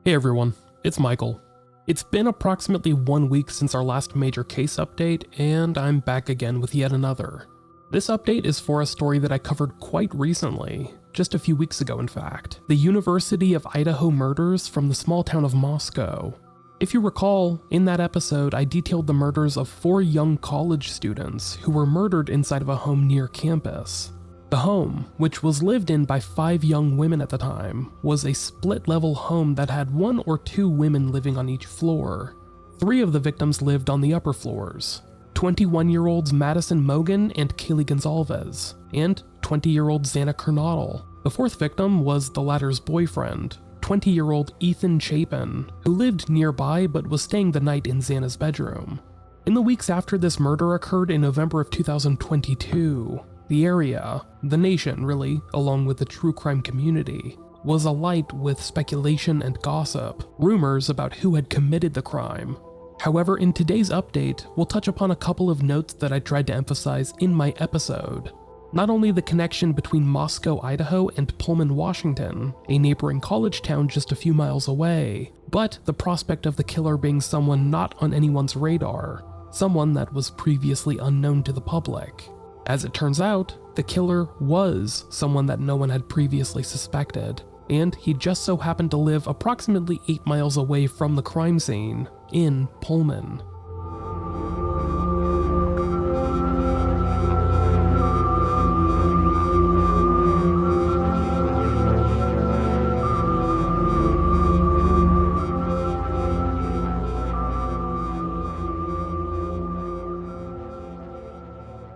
Hey everyone, it's Michael. It's been approximately 1 week since our last major case update, and I'm back again with yet another. This update is for a story that I covered quite recently, just a few weeks ago in fact, the University of Idaho Murders from the small town of Moscow. If you recall, in that episode I detailed the murders of 4 young college students who were murdered inside of a home near campus. The home, which was lived in by 5 young women at the time, was a split-level home that had 1 or 2 women living on each floor. 3 of the victims lived on the upper floors, 21-year-olds Madison Mogan and Kaylee Gonzalez, and 20-year-old Xana Kernodle. The 4th victim was the latter's boyfriend, 20-year-old Ethan Chapin, who lived nearby but was staying the night in Xana's bedroom. In the weeks after this murder occurred in November of 2022, the area, the nation really, along with the true crime community, was alight with speculation and gossip, rumors about who had committed the crime. However, in today's update, we'll touch upon a couple of notes that I tried to emphasize in my episode. Not only the connection between Moscow, Idaho and Pullman, Washington, a neighboring college town just a few miles away, but the prospect of the killer being someone not on anyone's radar, someone that was previously unknown to the public. As it turns out, the killer was someone that no one had previously suspected, and he just so happened to live approximately 8 miles away from the crime scene in Pullman.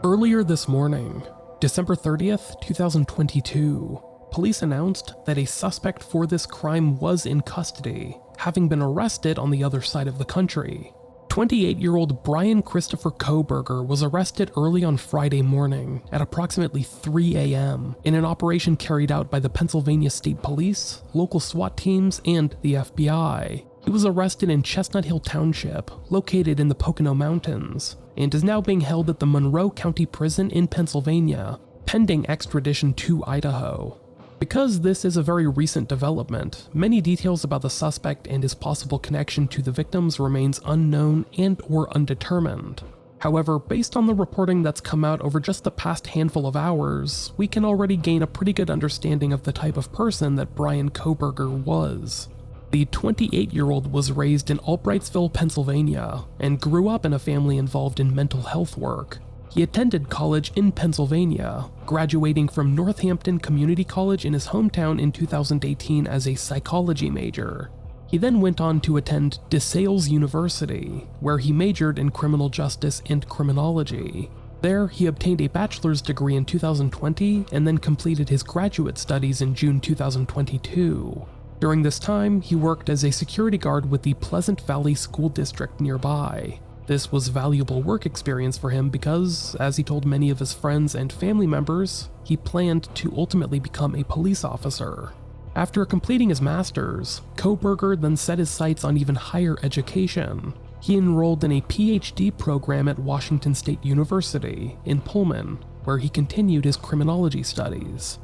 Earlier this morning, December 30th, 2022, police announced that a suspect for this crime was in custody, having been arrested on the other side of the country. 28-year-old Bryan Kohberger was arrested early on Friday morning at approximately 3 a.m. in an operation carried out by the Pennsylvania State Police, local SWAT teams, and the FBI. He was arrested in Chestnut Hill Township, located in the Pocono Mountains, and is now being held at the Monroe County Prison in Pennsylvania, pending extradition to Idaho. Because this is a very recent development, many details about the suspect and his possible connection to the victims remains unknown and/or undetermined. However, based on the reporting that's come out over just the past handful of hours, we can already gain a pretty good understanding of the type of person that Bryan Kohberger was. The 28-year-old was raised in Albrightsville, Pennsylvania, and grew up in a family involved in mental health work. He attended college in Pennsylvania, graduating from Northampton Community College in his hometown in 2018 as a psychology major. He then went on to attend DeSales University, where he majored in criminal justice and criminology. There, he obtained a bachelor's degree in 2020 and then completed his graduate studies in June 2022. During this time, he worked as a security guard with the Pleasant Valley School District nearby. This was valuable work experience for him because, as he told many of his friends and family members, he planned to ultimately become a police officer. After completing his master's, Kohberger then set his sights on even higher education. He enrolled in a PhD program at Washington State University in Pullman, where he continued his criminology studies.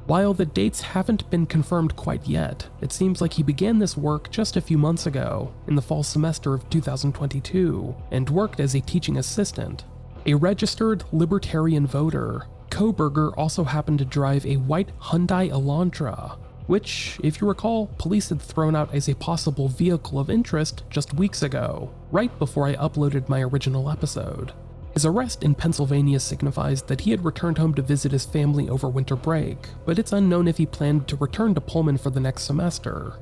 While the dates haven't been confirmed quite yet, it seems like he began this work just a few months ago, in the fall semester of 2022, and worked as a teaching assistant. A registered libertarian voter, Kohberger also happened to drive a white Hyundai Elantra, which, if you recall, police had thrown out as a possible vehicle of interest just weeks ago, right before I uploaded my original episode. His arrest in Pennsylvania signifies that he had returned home to visit his family over winter break, but it's unknown if he planned to return to Pullman for the next semester.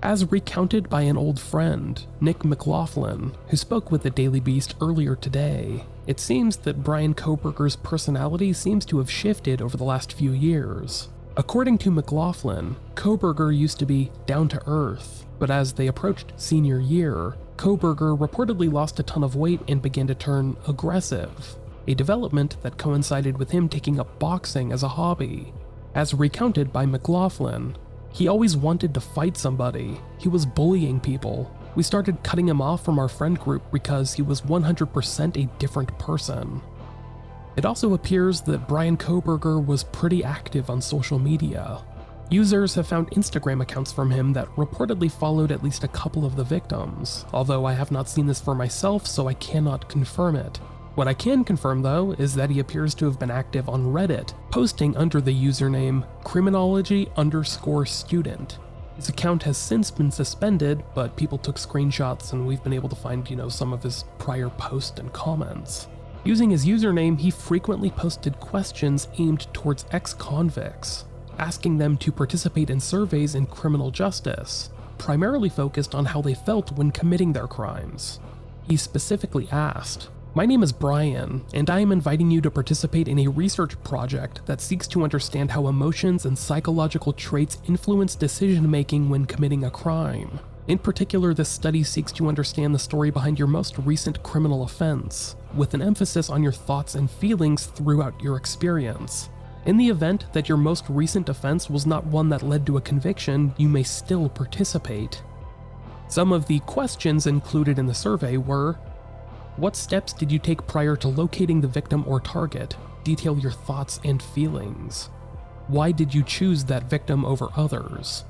As recounted by an old friend, Nick McLaughlin, who spoke with the Daily Beast earlier today, it seems that Bryan Kohberger's personality seems to have shifted over the last few years. According to McLaughlin, Kohberger used to be down to earth, but as they approached senior year, Kohberger reportedly lost a ton of weight and began to turn aggressive, a development that coincided with him taking up boxing as a hobby. As recounted by McLaughlin, he always wanted to fight somebody. He was bullying people. We started cutting him off from our friend group because he was 100% a different person. It also appears that Bryan Kohberger was pretty active on social media. Users have found Instagram accounts from him that reportedly followed at least a couple of the victims, although I have not seen this for myself, so I cannot confirm it. What I can confirm though is that he appears to have been active on Reddit, posting under the username criminology_student. His account has since been suspended, but people took screenshots and we've been able to find, some of his prior posts and comments. Using his username, he frequently posted questions aimed towards ex-convicts, asking them to participate in surveys in criminal justice, primarily focused on how they felt when committing their crimes. He specifically asked, "My name is Bryan, and I am inviting you to participate in a research project that seeks to understand how emotions and psychological traits influence decision-making when committing a crime. In particular, this study seeks to understand the story behind your most recent criminal offense, with an emphasis on your thoughts and feelings throughout your experience. In the event that your most recent offense was not one that led to a conviction, you may still participate." Some of the questions included in the survey were: what steps did you take prior to locating the victim or target? Detail your thoughts and feelings. Why did you choose that victim over others?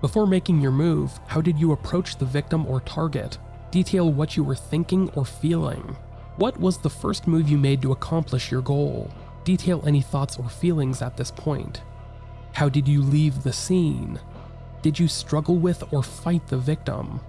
Before making your move, how did you approach the victim or target? Detail what you were thinking or feeling. What was the first move you made to accomplish your goal? Detail any thoughts or feelings at this point. How did you leave the scene? Did you struggle with or fight the victim?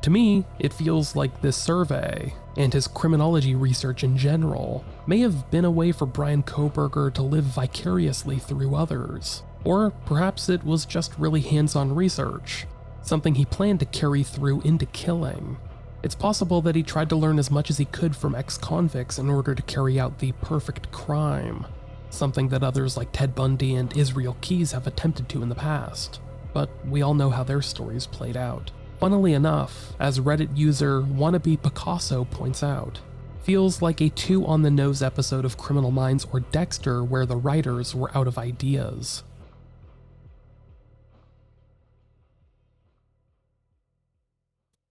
To me, it feels like this survey, and his criminology research in general, may have been a way for Bryan Kohberger to live vicariously through others. Or perhaps it was just really hands-on research, something he planned to carry through into killing. It's possible that he tried to learn as much as he could from ex-convicts in order to carry out the perfect crime, something that others like Ted Bundy and Israel Keyes have attempted to in the past. But we all know how their stories played out. Funnily enough, as Reddit user Wannabe Picasso points out, feels like a too-on-the-nose episode of Criminal Minds or Dexter where the writers were out of ideas.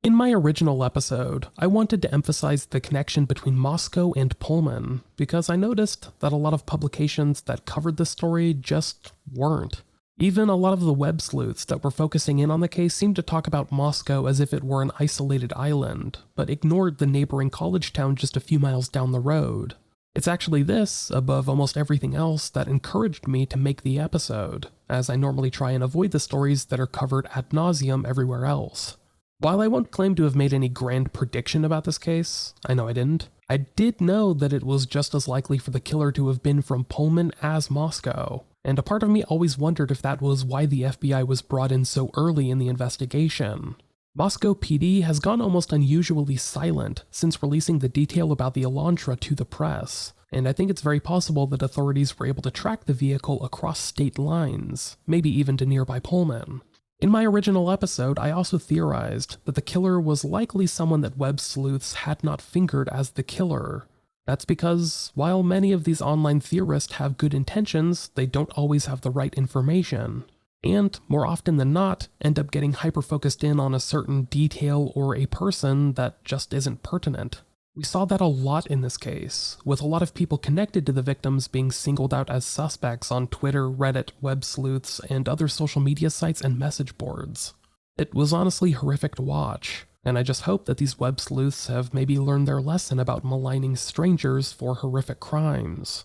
In my original episode, I wanted to emphasize the connection between Moscow and Pullman because I noticed that a lot of publications that covered this story just weren't. Even a lot of the web sleuths that were focusing in on the case seemed to talk about Moscow as if it were an isolated island, but ignored the neighboring college town just a few miles down the road. It's actually this, above almost everything else, that encouraged me to make the episode, as I normally try and avoid the stories that are covered ad nauseum everywhere else. While I won't claim to have made any grand prediction about this case, I know I didn't, I did know that it was just as likely for the killer to have been from Pullman as Moscow, and a part of me always wondered if that was why the FBI was brought in so early in the investigation. Moscow PD has gone almost unusually silent since releasing the detail about the Elantra to the press, and I think it's very possible that authorities were able to track the vehicle across state lines, maybe even to nearby Pullman. In my original episode, I also theorized that the killer was likely someone that web sleuths had not fingered as the killer. That's because, while many of these online theorists have good intentions, they don't always have the right information, and, more often than not, end up getting hyper-focused in on a certain detail or a person that just isn't pertinent. We saw that a lot in this case, with a lot of people connected to the victims being singled out as suspects on Twitter, Reddit, web sleuths, and other social media sites and message boards. It was honestly horrific to watch, and I just hope that these web sleuths have maybe learned their lesson about maligning strangers for horrific crimes.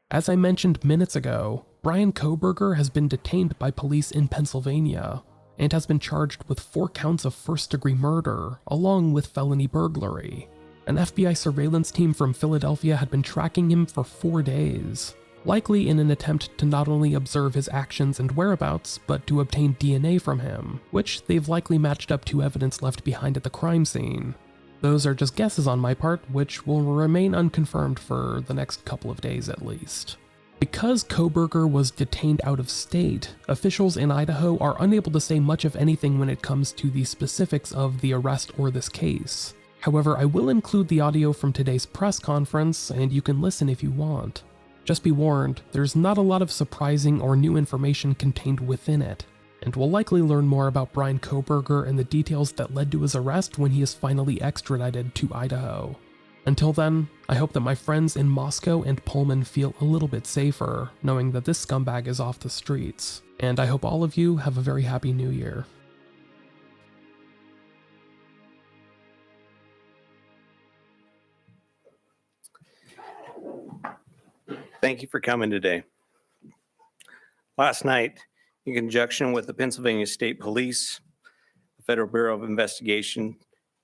As I mentioned minutes ago, Bryan Kohberger has been detained by police in Pennsylvania and has been charged with 4 counts of first-degree murder, along with felony burglary. An FBI surveillance team from Philadelphia had been tracking him for 4 days, likely in an attempt to not only observe his actions and whereabouts, but to obtain DNA from him, which they've likely matched up to evidence left behind at the crime scene. Those are just guesses on my part, which will remain unconfirmed for the next couple of days at least. Because Kohberger was detained out of state, officials in Idaho are unable to say much of anything when it comes to the specifics of the arrest or this case. However, I will include the audio from today's press conference, and you can listen if you want. Just be warned, there's not a lot of surprising or new information contained within it, and we'll likely learn more about Bryan Kohberger and the details that led to his arrest when he is finally extradited to Idaho. Until then, I hope that my friends in Moscow and Pullman feel a little bit safer knowing that this scumbag is off the streets, and I hope all of you have a very happy new year. Thank you for coming today. Last night, in conjunction with the Pennsylvania State Police, the Federal Bureau of Investigation,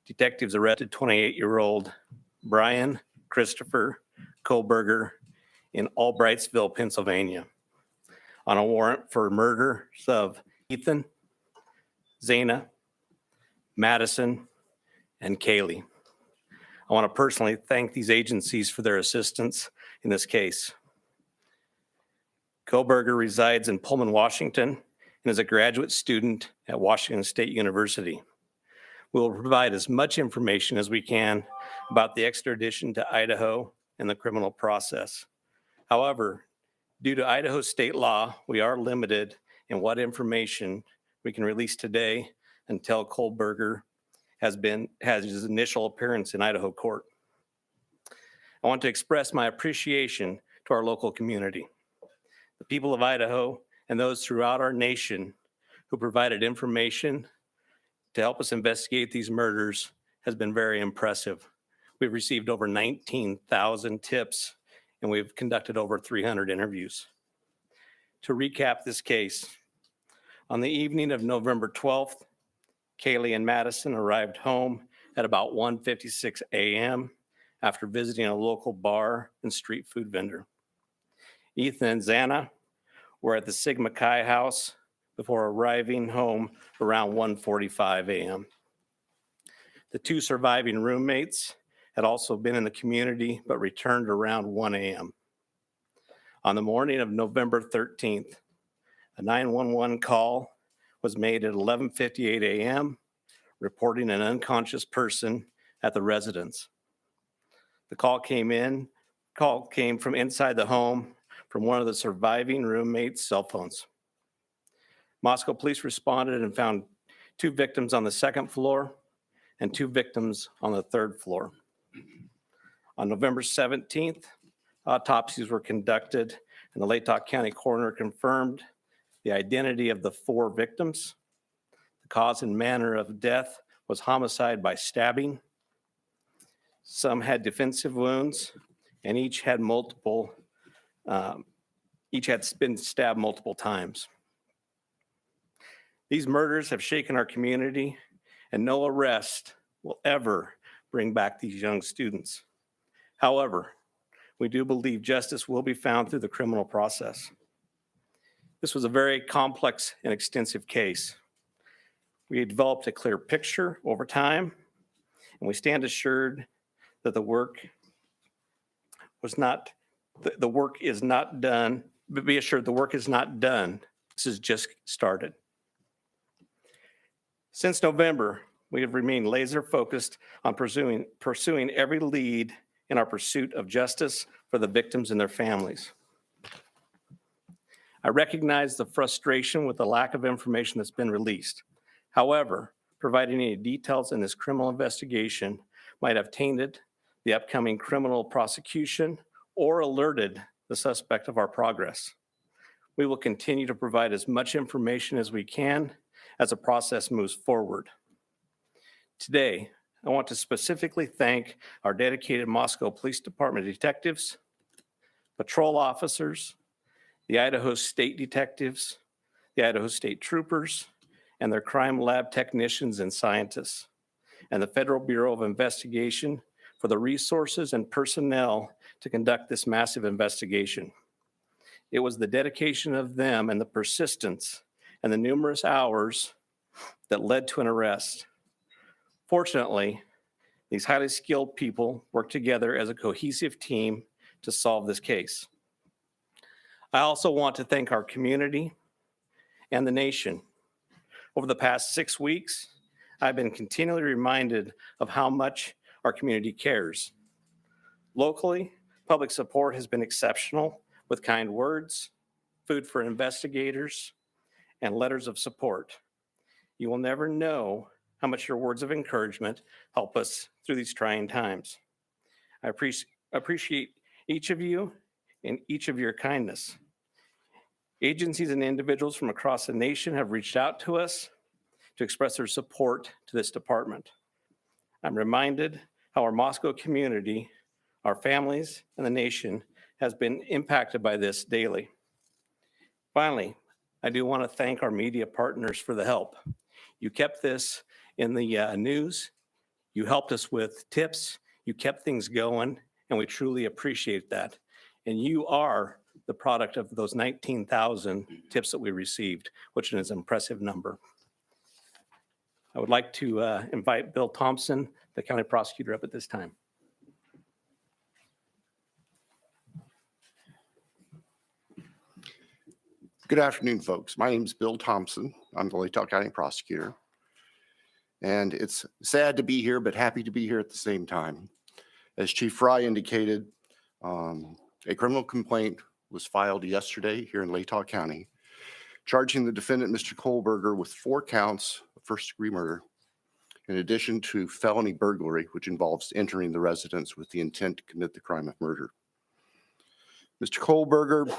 detectives arrested 28-year-old Bryan Christopher Kohberger in Albrightsville, Pennsylvania, on a warrant for murders of Ethan, Zana, Madison, and Kaylee. I want to personally thank these agencies for their assistance in this case. Kohberger resides in Pullman, Washington, and is a graduate student at Washington State University. We will provide as much information as we can about the extradition to Idaho and the criminal process. However, due to Idaho state law, we are limited in what information we can release today until Kohberger has his initial appearance in Idaho court. I want to express my appreciation to our local community, the people of Idaho, and those throughout our nation who provided information to help us investigate these murders has been very impressive. We've received over 19,000 tips, and we've conducted over 300 interviews. To recap this case, on the evening of November 12th, Kaylee and Madison arrived home at about 1:56 a.m. after visiting a local bar and street food vendor. Ethan and Zana were at the Sigma Chi house before arriving home around 1:45 a.m. The two surviving roommates had also been in the community but returned around 1 a.m. On the morning of November 13th, a 911 call was made at 11:58 a.m. reporting an unconscious person at the residence. The call came from inside the home from one of the surviving roommates' cell phones. Moscow police responded and found 2 victims on the 2nd floor and 2 victims on the 3rd floor. On November 17th, autopsies were conducted and the Latah County coroner confirmed the identity of the 4 victims. The cause and manner of death was homicide by stabbing. Some had defensive wounds, and each had been stabbed multiple times. These murders have shaken our community, and no arrest will ever bring back these young students. However, we do believe justice will be found through the criminal process. This was a very complex and extensive case. We developed a clear picture over time, and we stand assured that the work is not done, but be assured the work is not done. This has just started. Since November, we have remained laser focused on pursuing every lead in our pursuit of justice for the victims and their families. I recognize the frustration with the lack of information that's been released. However, providing any details in this criminal investigation might have tainted the upcoming criminal prosecution or alerted the suspect of our progress. We will continue to provide as much information as we can as the process moves forward. Today, I want to specifically thank our dedicated Moscow Police Department detectives, patrol officers, the Idaho State detectives, the Idaho State troopers, and their crime lab technicians and scientists, and the Federal Bureau of Investigation for the resources and personnel to conduct this massive investigation. It was the dedication of them and the persistence and the numerous hours that led to an arrest. Fortunately, these highly skilled people worked together as a cohesive team to solve this case. I also want to thank our community and the nation. Over the past 6 weeks, I've been continually reminded of how much our community cares. Locally, public support has been exceptional with kind words, food for investigators, and letters of support. You will never know how much your words of encouragement help us through these trying times. I appreciate each of you and each of your kindness. Agencies and individuals from across the nation have reached out to us to express their support to this department. I'm reminded how our Moscow community, our families, and the nation has been impacted by this daily. Finally, I do want to thank our media partners for the help. You kept this in the news, you helped us with tips, you kept things going, and we truly appreciate that. And you are the product of those 19,000 tips that we received, which is an impressive number. I would like to invite Bill Thompson, the county prosecutor, up at this time. Good afternoon, folks. My name is Bill Thompson. I'm the Latah County prosecutor. And it's sad to be here, but happy to be here at the same time. As Chief Fry indicated, a criminal complaint was filed yesterday here in Latah County, charging the defendant, Mr. Kohberger, with 4 counts of first-degree murder, in addition to felony burglary, which involves entering the residence with the intent to commit the crime of murder. Mr. Kohberger,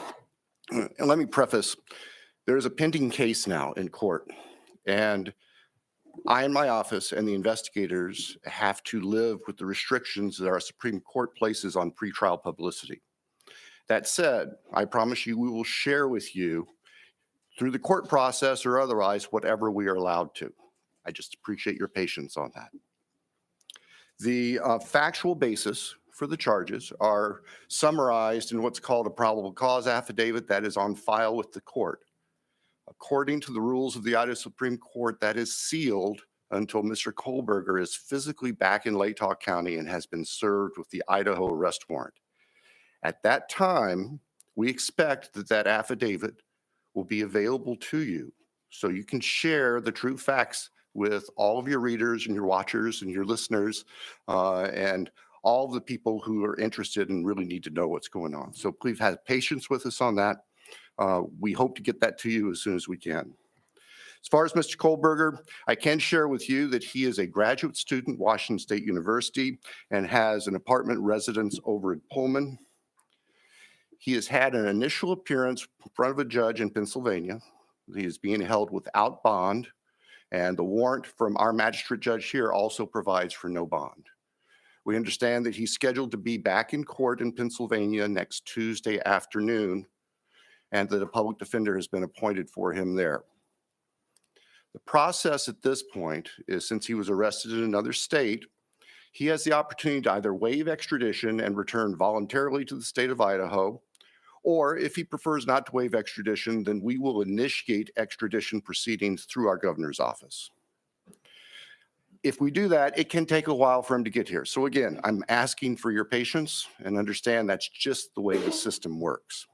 and let me preface, there is a pending case now in court, and I and my office and the investigators have to live with the restrictions that our Supreme Court places on pretrial publicity. That said, I promise you we will share with you through the court process or otherwise whatever we are allowed to. I just appreciate your patience on that. The factual basis for the charges are summarized in what's called a probable cause affidavit that is on file with the court. According to the rules of the Idaho Supreme Court, that is sealed until Mr. Kohberger is physically back in Latah County and has been served with the Idaho arrest warrant. At that time, we expect that that affidavit will be available to you so you can share the true facts with all of your readers and your watchers and your listeners and all of the people who are interested and really need to know what's going on. So please have patience with us on that. We hope to get that to you as soon as we can. As far as Mr. Kohberger, I can share with you that he is a graduate student at Washington State University and has an apartment residence over at Pullman. He has had an initial appearance in front of a judge in Pennsylvania. He is being held without bond, and the warrant from our magistrate judge here also provides for no bond. We understand that he's scheduled to be back in court in Pennsylvania next Tuesday afternoon, and that a public defender has been appointed for him there. The process at this point is, since he was arrested in another state, he has the opportunity to either waive extradition and return voluntarily to the state of Idaho, or if he prefers not to waive extradition, then we will initiate extradition proceedings through our governor's office. If we do that, it can take a while for him to get here. So again, I'm asking for your patience and understand that's just the way the system works.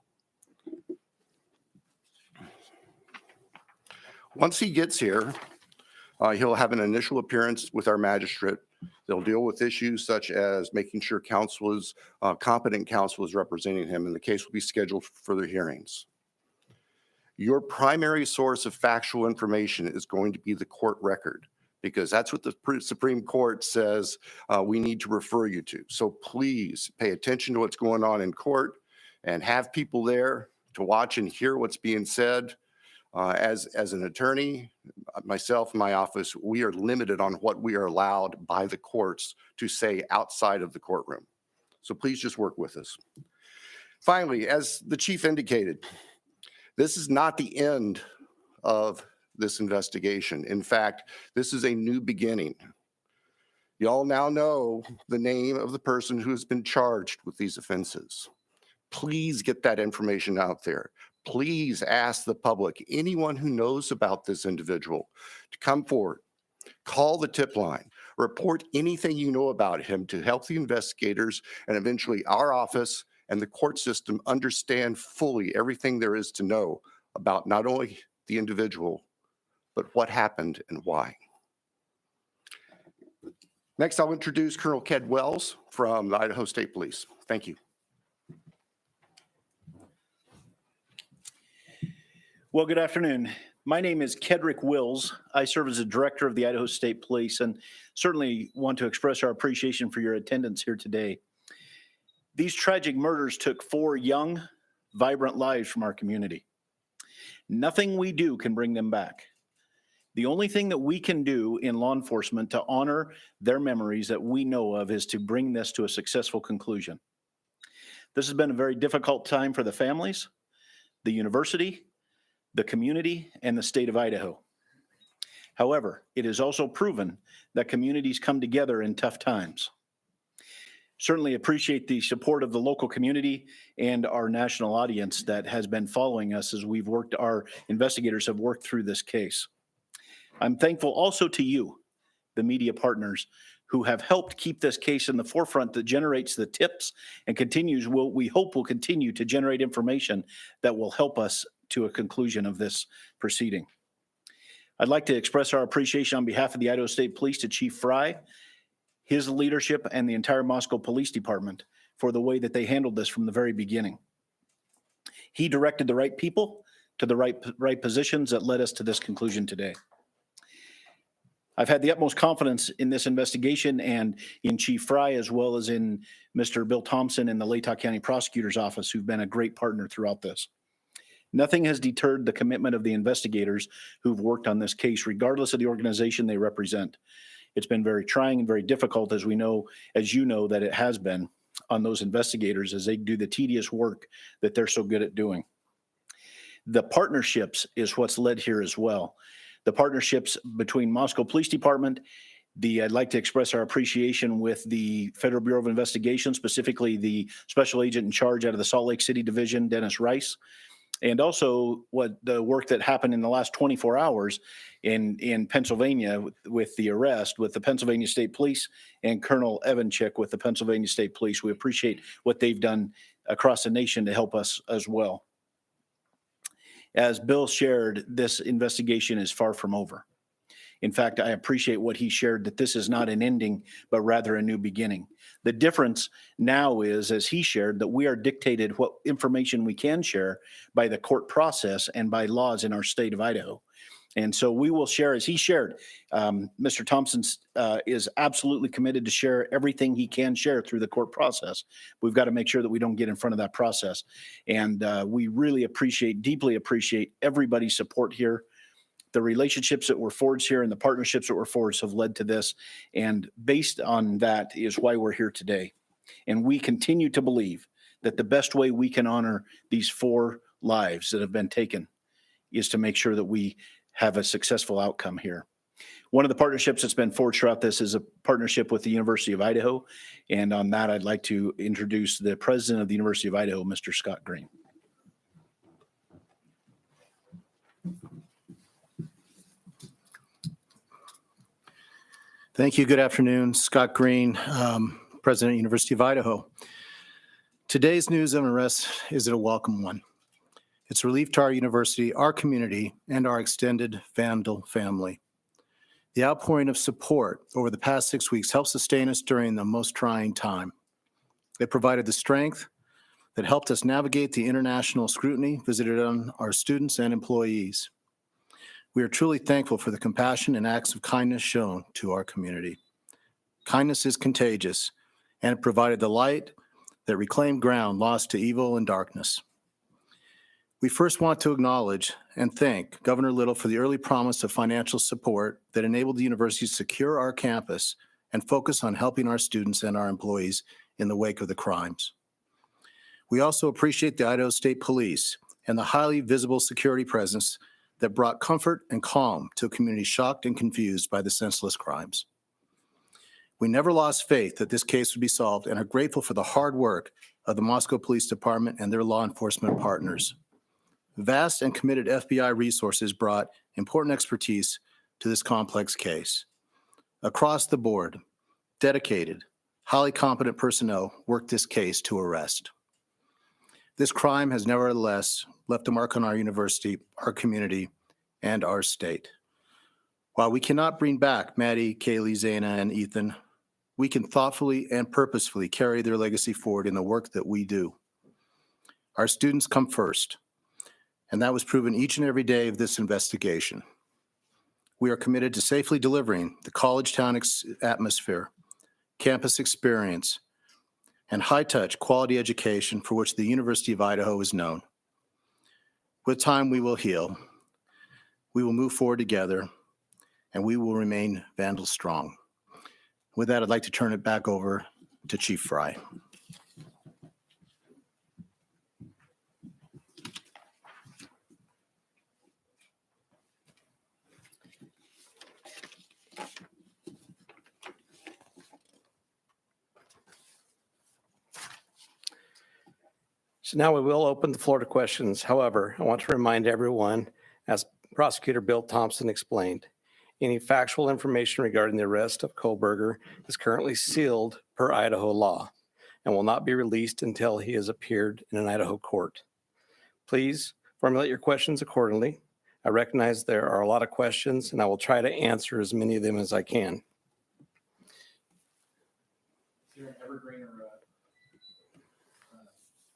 Once he gets here, he'll have an initial appearance with our magistrate. They'll deal with issues such as making sure competent counsel is representing him, and the case will be scheduled for further hearings. Your primary source of factual information is going to be the court record, because that's what the Supreme Court says we need to refer you to. So please pay attention to what's going on in court and have people there to watch and hear what's being said. As an attorney, myself and my office, we are limited on what we are allowed by the courts to say outside of the courtroom. So please just work with us. Finally, as the chief indicated, this is not the end of this investigation. In fact, this is a new beginning. Y'all now know the name of the person who has been charged with these offenses. Please get that information out there. Please ask the public, anyone who knows about this individual, to come forward, call the tip line, report anything you know about him to help the investigators and eventually our office and the court system understand fully everything there is to know about not only the individual, but what happened and why. Next, I'll introduce Colonel Ked Wells from the Idaho State Police. Thank you. Well, good afternoon. My name is Kedrick Wills. I serve as the director of the Idaho State Police and certainly want to express our appreciation for your attendance here today. These tragic murders took 4 young, vibrant lives from our community. Nothing we do can bring them back. The only thing that we can do in law enforcement to honor their memories that we know of is to bring this to a successful conclusion. This has been a very difficult time for the families, the university, the community, and the state of Idaho. However, it is also proven that communities come together in tough times. Certainly appreciate the support of the local community and our national audience that has been following us as our investigators have worked through this case. I'm thankful also to you, the media partners, who have helped keep this case in the forefront that generates the tips and we hope will continue to generate information that will help us to a conclusion of this proceeding. I'd like to express our appreciation on behalf of the Idaho State Police to Chief Fry, his leadership, and the entire Moscow Police Department for the way that they handled this from the very beginning. He directed the right people to the right positions that led us to this conclusion today. I've had the utmost confidence in this investigation and in Chief Fry, as well as in Mr. Bill Thompson and the Latah County Prosecutor's Office, who've been a great partner throughout this. Nothing has deterred the commitment of the investigators who've worked on this case, regardless of the organization they represent. It's been very trying and very difficult, as you know, that it has been on those investigators as they do the tedious work that they're so good at doing. The partnerships is what's led here as well. The partnerships between Moscow Police Department, I'd like to express our appreciation with the Federal Bureau of Investigation, specifically the special agent in charge out of the Salt Lake City Division, Dennis Rice, and also the work that happened in the last 24 hours in Pennsylvania with the arrest with the Pennsylvania State Police and Colonel Evanchik with the Pennsylvania State Police. We appreciate what they've done across the nation to help us as well. As Bill shared, this investigation is far from over. In fact, I appreciate what he shared, that this is not an ending, but rather a new beginning. The difference now is, as he shared, that we are dictated what information we can share by the court process and by laws in our state of Idaho. And so we will share, as he shared, Mr. Thompson is absolutely committed to share everything he can share through the court process. We've got to make sure that we don't get in front of that process. And we really deeply appreciate everybody's support here. The relationships that were forged here and the partnerships that were forged have led to this. And based on that is why we're here today. And we continue to believe that the best way we can honor these 4 lives that have been taken is to make sure that we have a successful outcome here. One of the partnerships that's been forged throughout this is a partnership with the University of Idaho. And on that, I'd like to introduce the president of the University of Idaho, Mr. Scott Green. Thank you. Good afternoon. Scott Green, President of University of Idaho. Today's news of arrest is a welcome one. It's relief to our university, our community, and our extended Vandal family. The outpouring of support over the past 6 weeks helped sustain us during the most trying time. It provided the strength that helped us navigate the international scrutiny visited on our students and employees. We are truly thankful for the compassion and acts of kindness shown to our community. Kindness is contagious, and it provided the light that reclaimed ground lost to evil and darkness. We first want to acknowledge and thank Governor Little for the early promise of financial support that enabled the university to secure our campus and focus on helping our students and our employees in the wake of the crimes. We also appreciate the Idaho State Police and the highly visible security presence that brought comfort and calm to a community shocked and confused by the senseless crimes. We never lost faith that this case would be solved and are grateful for the hard work of the Moscow Police Department and their law enforcement partners. Vast and committed FBI resources brought important expertise to this complex case. Across the board, dedicated, highly competent personnel worked this case to arrest. This crime has nevertheless left a mark on our university, our community, and our state. While we cannot bring back Maddie, Kaylee, Zana, and Ethan, we can thoughtfully and purposefully carry their legacy forward in the work that we do. Our students come first, and that was proven each and every day of this investigation. We are committed to safely delivering the college town atmosphere, campus experience, and high-touch quality education for which the University of Idaho is known. With time, we will heal. We will move forward together, and we will remain Vandal strong. With that, I'd like to turn it back over to Chief Fry. So now we will open the floor to questions. However, I want to remind everyone, as Prosecutor Bill Thompson explained, any factual information regarding the arrest of Kohberger is currently sealed per Idaho law and will not be released until he has appeared in an Idaho court. Please formulate your questions accordingly. I recognize there are a lot of questions, and I will try to answer as many of them as I can. Is there an evergreen or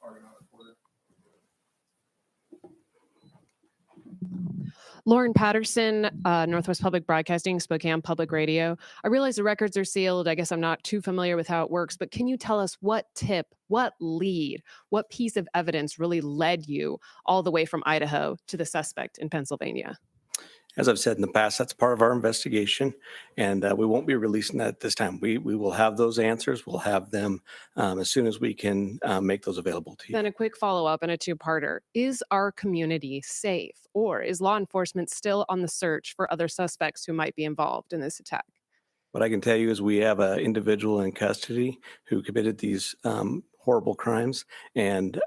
Argonaut reporter? Lauren Patterson, Northwest Public Broadcasting, Spokane Public Radio. I realize the records are sealed. I guess I'm not too familiar with how it works, but can you tell us what tip, what lead, what piece of evidence really led you all the way from Idaho to the suspect in Pennsylvania? As I've said in the past, that's part of our investigation, and we won't be releasing that at this time. We will have those answers. We'll have them as soon as we can make those available to you. Then a quick follow-up and a two-parter. Is our community safe, or is law enforcement still on the search for other suspects who might be involved in this attack? What I can tell you is we have an individual in custody who committed these horrible crimes, and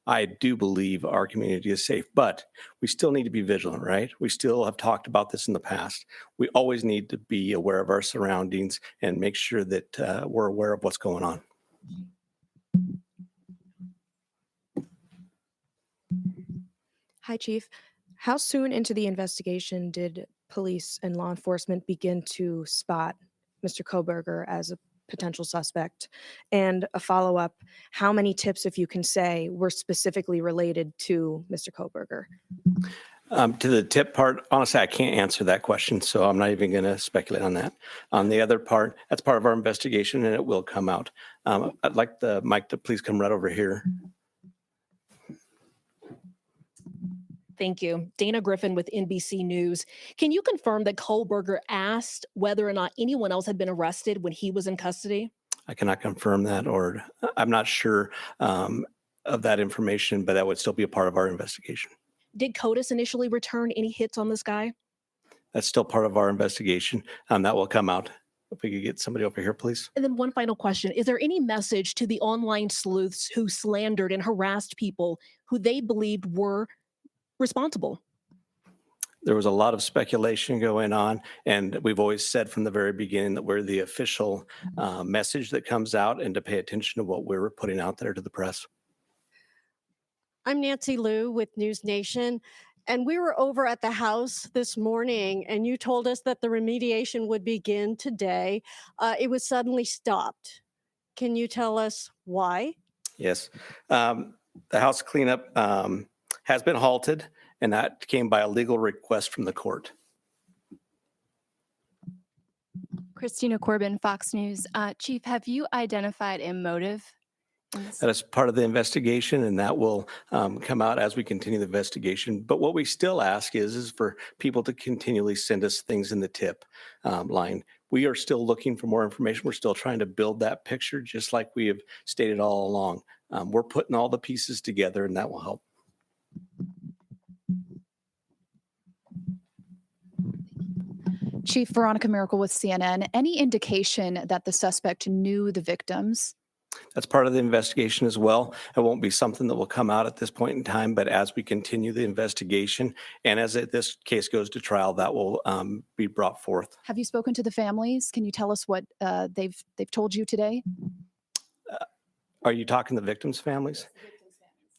I do believe our community is safe, but we still need to be vigilant, right? We still have talked about this in the past. We always need to be aware of our surroundings and make sure that we're aware of what's going on. Hi, Chief. How soon into the investigation did police and law enforcement begin to spot Mr. Kohberger as a potential suspect? And a follow-up, how many tips, if you can say, were specifically related to Mr. Kohberger? To the tip part, honestly, I can't answer that question, so I'm not even going to speculate on that. On the other part, that's part of our investigation, and it will come out. I'd like the mic to please come right over here. Thank you. Dana Griffin with NBC News. Can you confirm that Kohberger asked whether or not anyone else had been arrested when he was in custody? I cannot confirm that, or I'm not sure of that information, but that would still be a part of our investigation. Did CODIS initially return any hits on this guy? That's still part of our investigation. That will come out. If we could get somebody over here, please. And then one final question. Is there any message to the online sleuths who slandered and harassed people who they believed were responsible? There was a lot of speculation going on, and we've always said from the very beginning that we're the official message that comes out, and to pay attention to what we're putting out there to the press. I'm Nancy Liu with News Nation, and we were over at the house this morning, and you told us that the remediation would begin today. It was suddenly stopped. Can you tell us why? Yes. The house cleanup has been halted, and that came by a legal request from the court. Christina Corbin, Fox News. Chief, have you identified a motive? That is part of the investigation, and that will come out as we continue the investigation. But what we still ask is for people to continually send us things in the tip line. We are still looking for more information. We're still trying to build that picture, just like we have stated all along. We're putting all the pieces together, and that will help. Chief Veronica Miracle with CNN. Any indication that the suspect knew the victims? That's part of the investigation as well. It won't be something that will come out at this point in time, but as we continue the investigation and as this case goes to trial, that will be brought forth. Have you spoken to the families? Can you tell us what they've told you today? Are you talking the victims' families?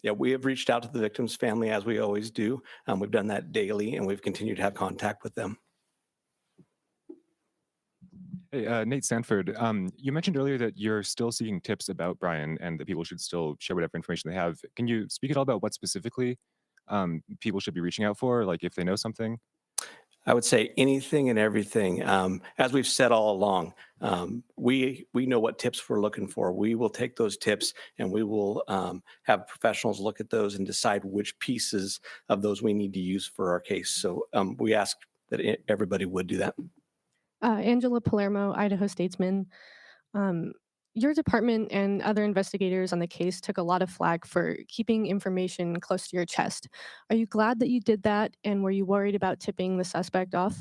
Yeah, we have reached out to the victims' family as we always do. We've done that daily, and we've continued to have contact with them. Hey, Nate Sanford, you mentioned earlier that you're still seeking tips about Bryan and that people should still share whatever information they have. Can you speak at all about what specifically people should be reaching out for, like if they know something? I would say anything and everything. As we've said all along, we know what tips we're looking for. We will take those tips and we will have professionals look at those and decide which pieces of those we need to use for our case. So we ask that everybody would do that. Angela Palermo, Idaho Statesman. Your department and other investigators on the case took a lot of flack for keeping information close to your chest. Are you glad that you did that? And were you worried about tipping the suspect off?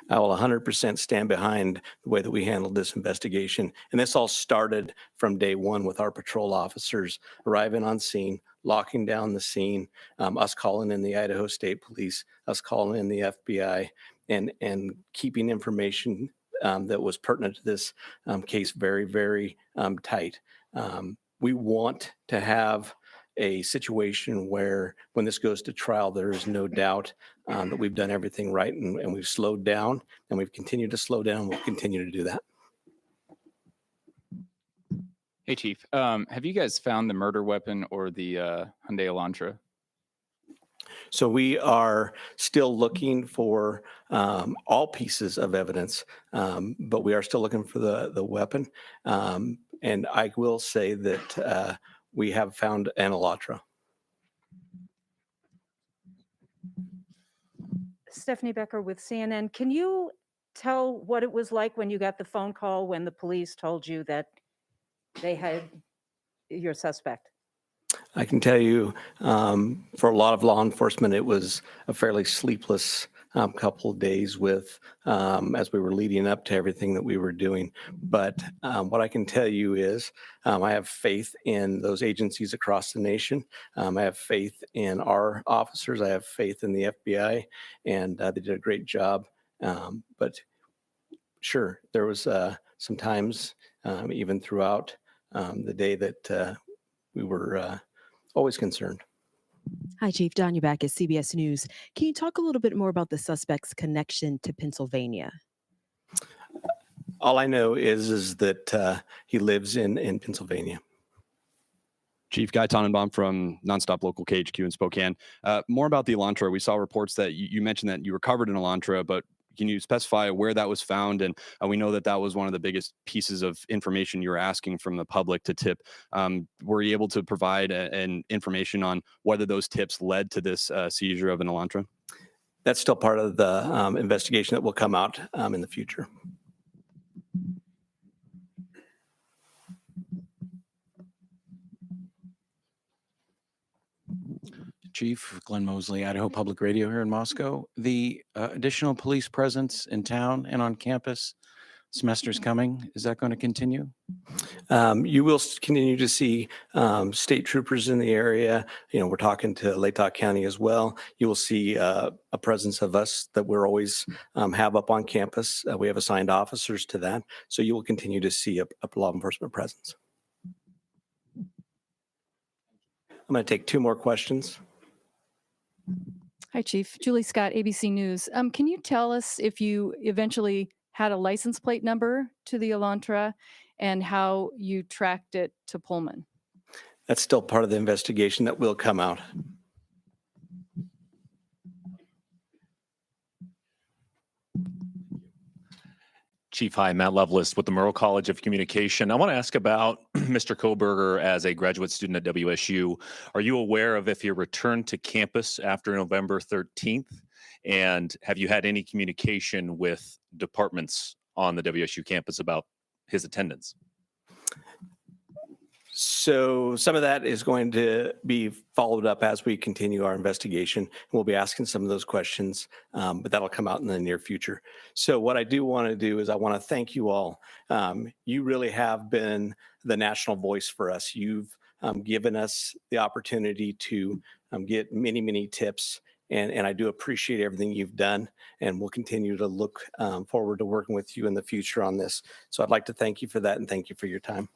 I will 100% stand behind the way that we handled this investigation. And this all started from day one with our patrol officers arriving on scene, locking down the scene, us calling in the Idaho State Police, us calling in the FBI, and keeping information that was pertinent to this case very, very tight. We want to have a situation where when this goes to trial, there is no doubt that we've done everything right and we've slowed down and we've continued to slow down. We'll continue to do that. Hey, Chief. Have you guys found the murder weapon or the Hyundai Elantra? So we are still looking for all pieces of evidence, but we are still looking for the weapon. And I will say that we have found an Elantra. Stephanie Becker with CNN. Can you tell what it was like when you got the phone call when the police told you that they had your suspect? I can tell you for a lot of law enforcement, it was a fairly sleepless couple of days with as we were leading up to everything that we were doing. But what I can tell you is I have faith in those agencies across the nation. I have faith in our officers. I have faith in the FBI, and they did a great job. But sure, there was some times even throughout the day that we were always concerned. Hi, Chief. Don, you back at CBS News. Can you talk a little bit more about the suspect's connection to Pennsylvania? All I know is that he lives in Pennsylvania. Chief Guy Tannenbaum from Nonstop Local KHQ in Spokane. More about the Elantra. We saw reports that you mentioned that you recovered an Elantra, but can you specify where that was found? And we know that that was one of the biggest pieces of information you were asking from the public to tip. Were you able to provide an information on whether those tips led to this seizure of an Elantra? That's still part of the investigation that will come out in the future. Chief Glenn Mosley, Idaho Public Radio here in Moscow. The additional police presence in town and on campus, semester's coming. Is that going to continue? You will continue to see state troopers in the area. You know, we're talking to Latah County as well. You will see a presence of us that we're always have up on campus. We have assigned officers to that. So you will continue to see a law enforcement presence. I'm going to take two more questions. Hi, Chief. Julie Scott, ABC News. Can you tell us if you eventually had a license plate number to the Elantra and how you tracked it to Pullman? That's still part of the investigation that will come out. Chief, hi, Matt Lovelace with the Murrow College of Communication. I want to ask about Mr. Kohberger as a graduate student at WSU. Are you aware of if he returned to campus after November 13th? And have you had any communication with departments on the WSU campus about his attendance? So some of that is going to be followed up as we continue our investigation. We'll be asking some of those questions, but that'll come out in the near future. So what I do want to do is I want to thank you all. You really have been the national voice for us. You've given us the opportunity to get many, many tips. And I do appreciate everything you've done, and we'll continue to look forward to working with you in the future on this. So I'd like to thank you for that, and thank you for your time.